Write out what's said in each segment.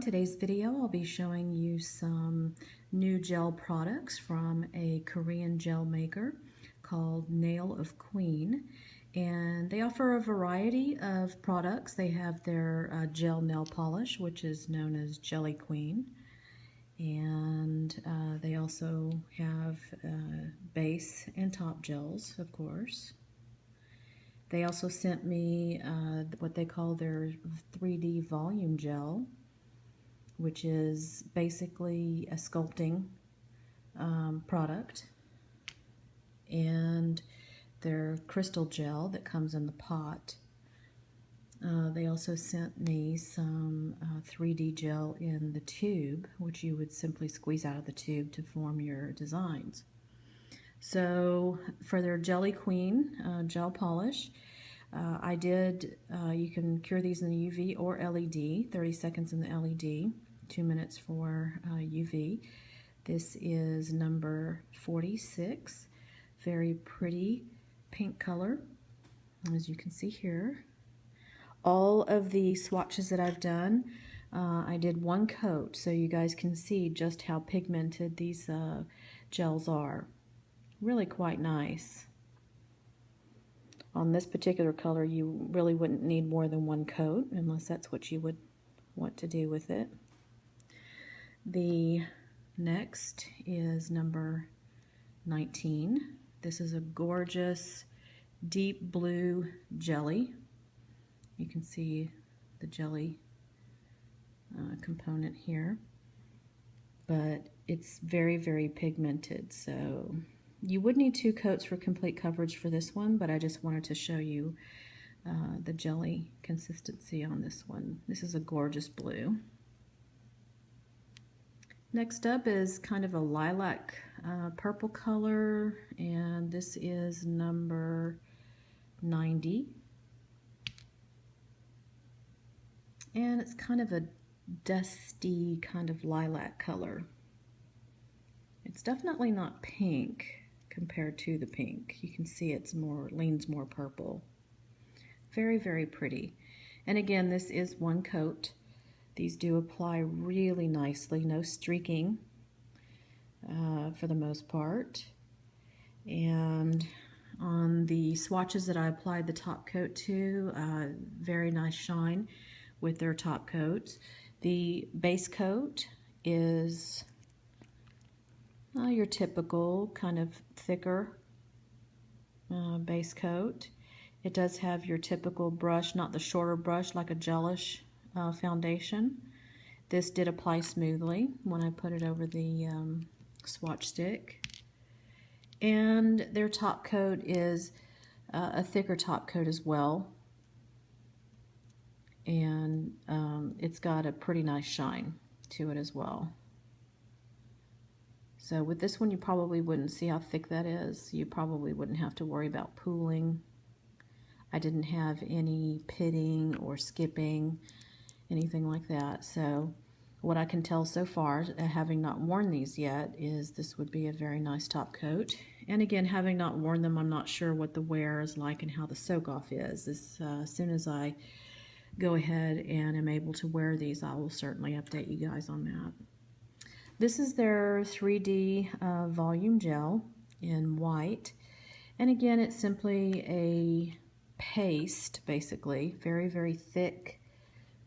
today's video I'll be showing you some new gel products from a Korean gel maker called N.O.Q.usa, and they offer a variety of products. They have their gel nail polish, which is known as Jelly Queen, and they also have base and top gels, of course. They also sent me what they call their 3D volume gel, which is basically a sculpting product, and their crystal gel that comes in the pot. They also sent me some 3D gel in the tube, which you would simply squeeze out of the tube to form your designs. So for their Jelly Queen gel polish, you can cure these in the UV or LED, 30 seconds in the LED, 2 minutes for UV. This is number 46, very pretty pink color, as you can see here. All of the swatches that I've done, I did one coat, so you guys can see just how pigmented these gels are. Really quite nice. On this particular color, you really wouldn't need more than one coat, unless that's what you would want to do with it. The next is number 19. This is a gorgeous deep blue jelly. You can see the jelly component here, but it's very, very pigmented, so you would need 2 coats for complete coverage for this one, but I just wanted to show you the jelly consistency on this one. This is a gorgeous blue. Next up is kind of a lilac purple color, and this is number 90. And it's kind of a dusty kind of lilac color. It's definitely not pink compared to the pink. You can see it's leans more purple. Very, very pretty. And again, this is one coat. These do apply really nicely, no streaking for the most part. And on the swatches that I applied the top coat to, very nice shine with their top coats. The base coat is your typical kind of thicker base coat. It does have your typical brush, not the shorter brush like a gelish foundation. This did apply smoothly when I put it over the swatch stick. And their top coat is a thicker top coat as well. And it's got a pretty nice shine to it as well. So with this one, you probably wouldn't see how thick that is. You probably wouldn't have to worry about pooling. I didn't have any pitting or skipping, anything like that. So what I can tell so far, having not worn these yet, is this would be a very nice top coat. And again, having not worn them, I'm not sure what the wear is like and how the soak-off is. As soon as I go ahead and am able to wear these, I will certainly update you guys on that. This is their 3D volume gel in white, and again, it's simply a paste, basically, very, very thick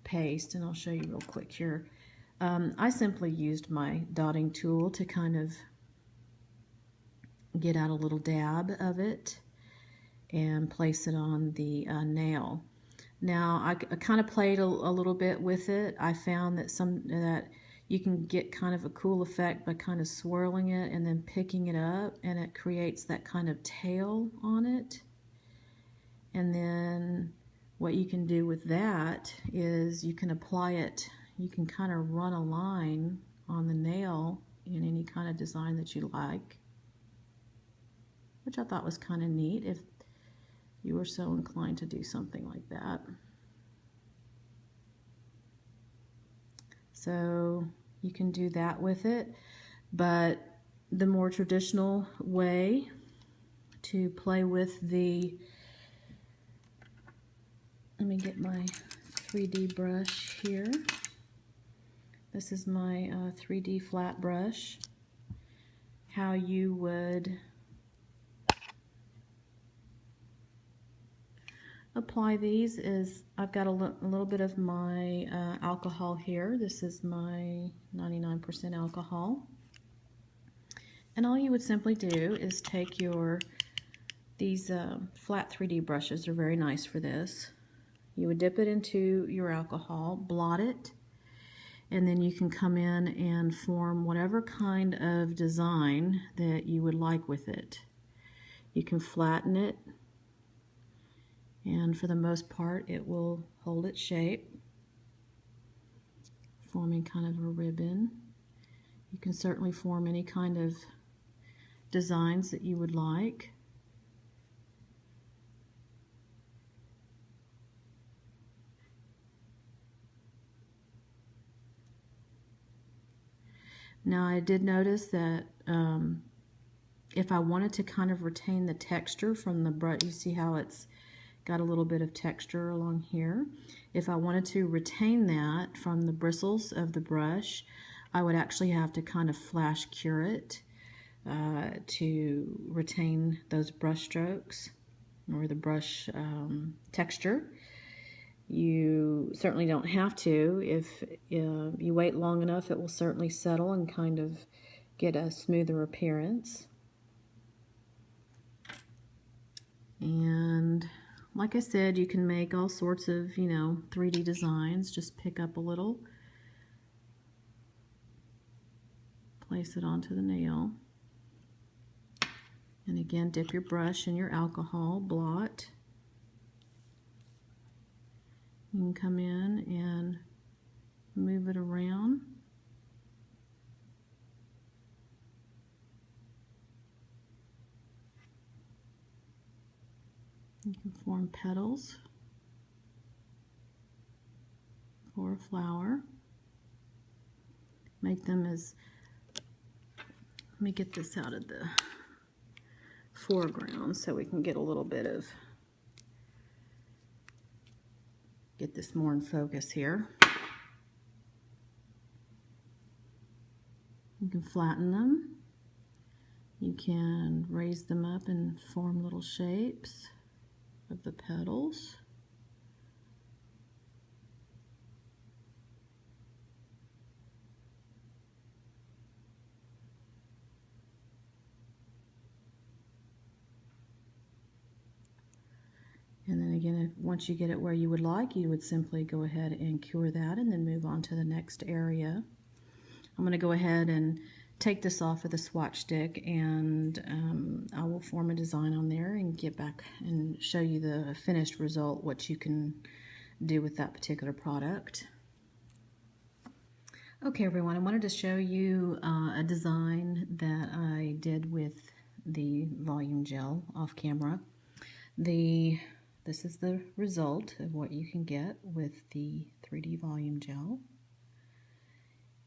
paste, and I'll show you real quick here. I simply used my dotting tool to kind of get out a little dab of it and place it on the nail. Now, I kind of played a little bit with it. I found that you can get kind of a cool effect by kind of swirling it and then picking it up, and it creates that kind of tail on it. And then what you can do with that is you can apply it, you can kind of run a line on the nail in any kind of design that you like, which I thought was kind of neat if you were so inclined to do something like that. So you can do that with it, but the more traditional way to play with the, let me get my 3D brush here, This is my 3D flat brush. How you would apply these is I've got a little bit of my alcohol here. This is my 99% alcohol. And all you would simply do is take these flat 3D brushes are very nice for this. You would dip it into your alcohol, blot it, and then you can come in and form whatever kind of design that you would like with it. You can flatten it, and for the most part it will hold its shape, forming kind of a ribbon. You can certainly form any kind of designs that you would like. Now I did notice that if I wanted to kind of retain the texture from the brush, you see how it's got a little bit of texture along here. If I wanted to retain that from the bristles of the brush, I would actually have to kind of flash cure it to retain those brush strokes or the brush texture. You certainly don't have to. If you wait long enough, it will certainly settle and kind of get a smoother appearance. And like I said, you can make all sorts of, 3D designs. Just pick up a little, place it onto the nail, and again, dip your brush in your alcohol, blot. You can come in and move it around. You can form petals for a flower. Make them as, let me get this out of the foreground so we can get a little bit of, get this more in focus here. You can flatten them. You can raise them up and form little shapes of the petals. And then again, once you get it where you would like, you would simply go ahead and cure that and then move on to the next area. I'm going to go ahead and take this off with a swatch stick, and I will form a design on there and get back and show you the finished result, what you can do with that particular product. Okay everyone, I wanted to show you a design that I did with the volume gel off camera. This is the result of what you can get with the 3D volume gel.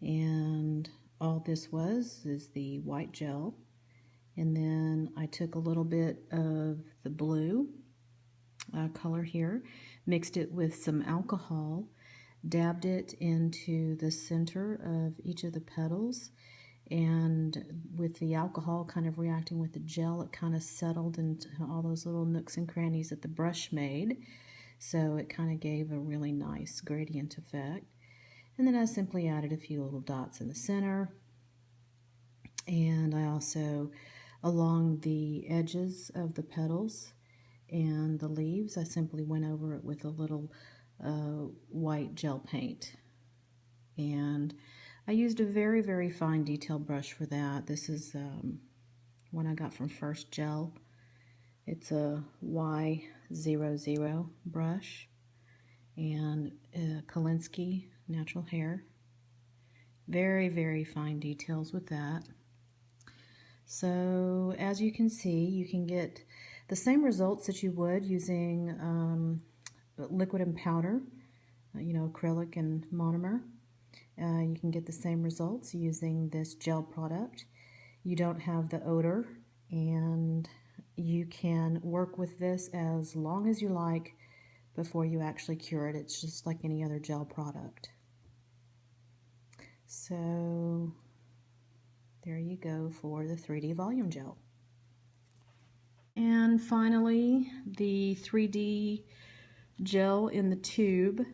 And all this is the white gel. And then I took a little bit of the blue color here, mixed it with some alcohol, dabbed it into the center of each of the petals, and with the alcohol kind of reacting with the gel, it kind of settled into all those little nooks and crannies that the brush made. So it kind of gave a really nice gradient effect. And then I simply added a few little dots in the center. And I also, along the edges of the petals and the leaves, I simply went over it with a little white gel paint. And I used a very, very fine detail brush for that. This is one I got from First Gel. It's a Y00 brush, and Kolinsky Natural Hair. Very, very fine details with that. So as you can see, you can get the same results that you would using liquid and powder, acrylic and monomer. You can get the same results using this gel product. You don't have the odor, and you can work with this as long as you like before you actually cure it. It's just like any other gel product. So there you go for the 3D volume gel. And finally, the 3D gel in the tube.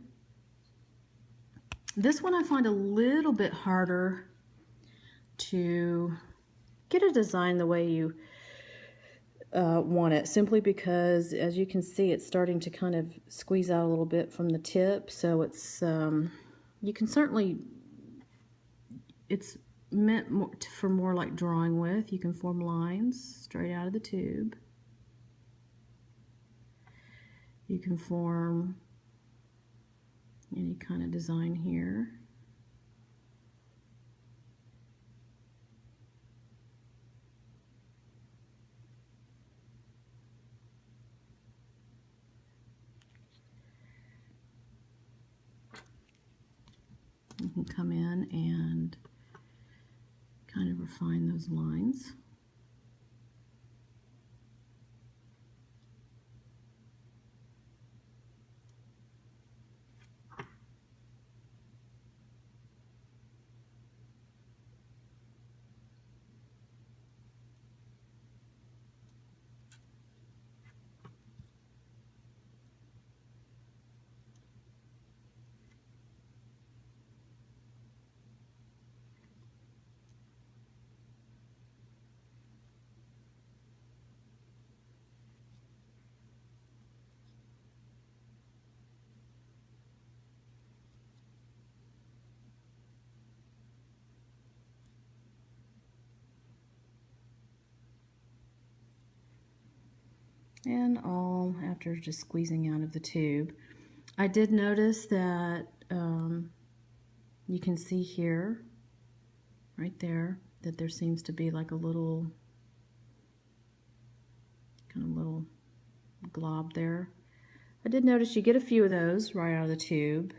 This one I find a little bit harder to get a design the way you want it, simply because, as you can see, it's starting to kind of squeeze out a little bit from the tip. So it's you can certainly, it's meant for more like drawing with. You can form lines straight out of the tube. You can form any kind of design here. You can come in and kind of refine those lines. And all after just squeezing out of the tube. I did notice that you can see here, right there, that there seems to be like a little, kind of little glob there. I did notice you get a few of those right out of the tube.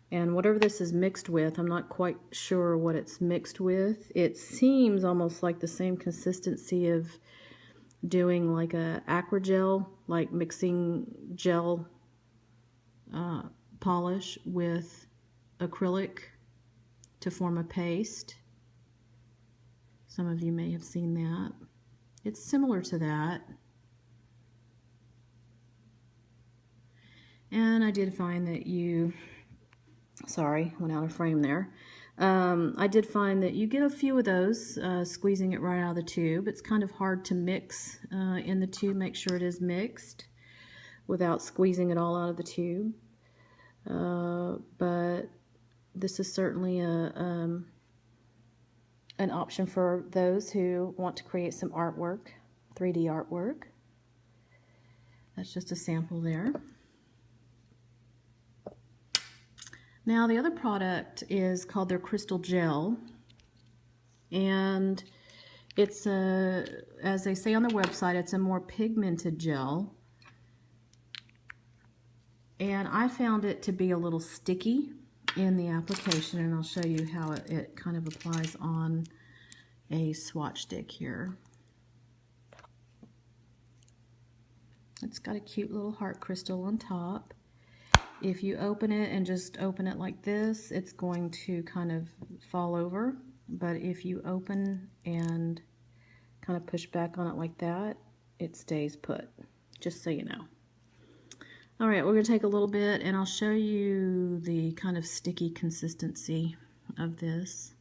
And whatever this is mixed with, I'm not quite sure what it's mixed with. It seems almost like the same consistency of doing like a acrygel, like mixing gel polish with acrylic to form a paste. Some of you may have seen that. It's similar to that. And I did find that you, sorry, went out of frame there. I did find that you get a few of those, squeezing it right out of the tube. It's kind of hard to mix in the tube, make sure it is mixed without squeezing it all out of the tube. But this is certainly an option for those who want to create some artwork, 3D artwork. That's just a sample there. Now the other product is called their Crystal Gel, and it's a, as they say on their website, it's a more pigmented gel. And I found it to be a little sticky in the application, and I'll show you how it kind of applies on a swatch stick here. It's got a cute little heart crystal on top. If you open it and just open it like this, it's going to kind of fall over. But if you open and kind of push back on it like that, it stays put, just so you know. All right, we're going to take a little bit and I'll show you the kind of sticky consistency of this.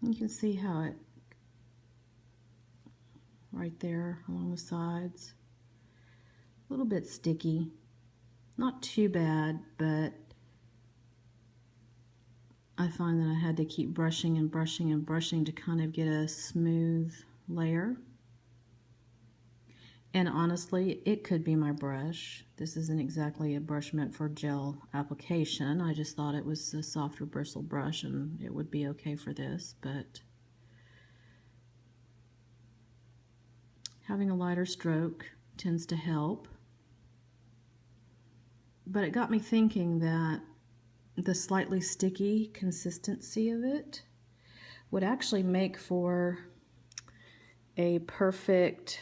You can see how it, right there along the sides, a little bit sticky. Not too bad, but I find that I had to keep brushing and brushing and brushing to kind of get a smooth layer. And honestly, it could be my brush. This isn't exactly a brush meant for gel application. I just thought it was a softer bristle brush and it would be okay for this, but having a lighter stroke tends to help. But it got me thinking that the slightly sticky consistency of it would actually make for a perfect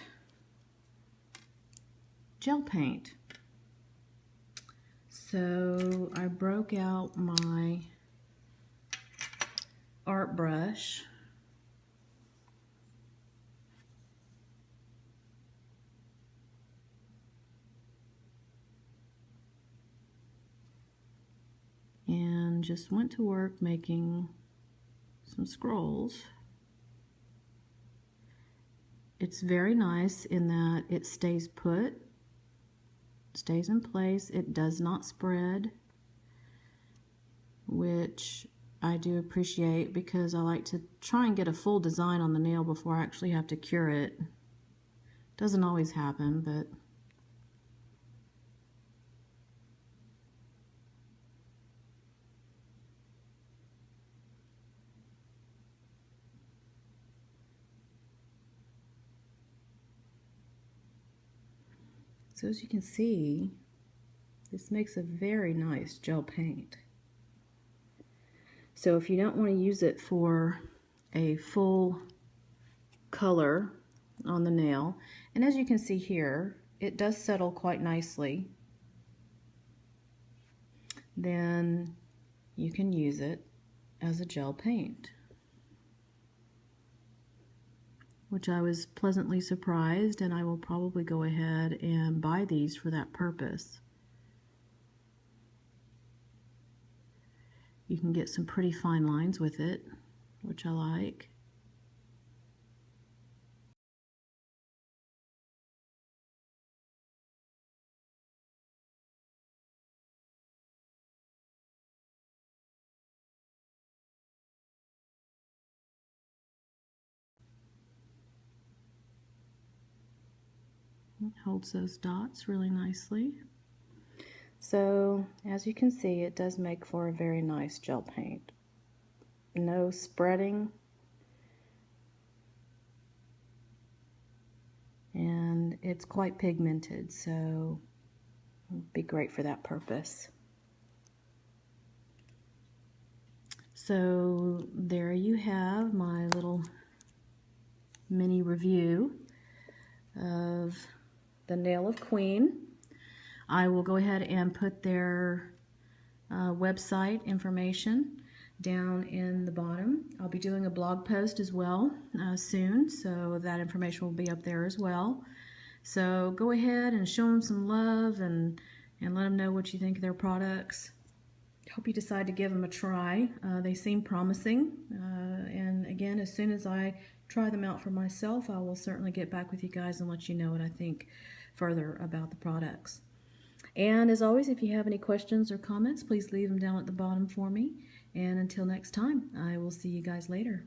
gel paint. So I broke out my art brush and just went to work making some scrolls. It's very nice in that it stays put, stays in place, it does not spread, which I do appreciate because I like to try and get a full design on the nail before I actually have to cure it. Doesn't always happen, but so as you can see, this makes a very nice gel paint. So if you don't want to use it for a full color on the nail, and as you can see here, it does settle quite nicely, then you can use it as a gel paint, which I was pleasantly surprised, and I will probably go ahead and buy these for that purpose. You can get some pretty fine lines with it, which I like. It holds those dots really nicely. So as you can see, it does make for a very nice gel paint. No spreading, and it's quite pigmented, so it'll be great for that purpose. So there you have my little mini review of the Nail of Queen. I will go ahead and put their website information down in the bottom. I'll be doing a blog post as well soon, so that information will be up there as well. So go ahead and show them some love and let them know what you think of their products. Hope you decide to give them a try. They seem promising, and again, as soon as I try them out for myself, I will certainly get back with you guys and let you know what I think further about the products. And as always, if you have any questions or comments, please leave them down at the bottom for me. And until next time, I will see you guys later.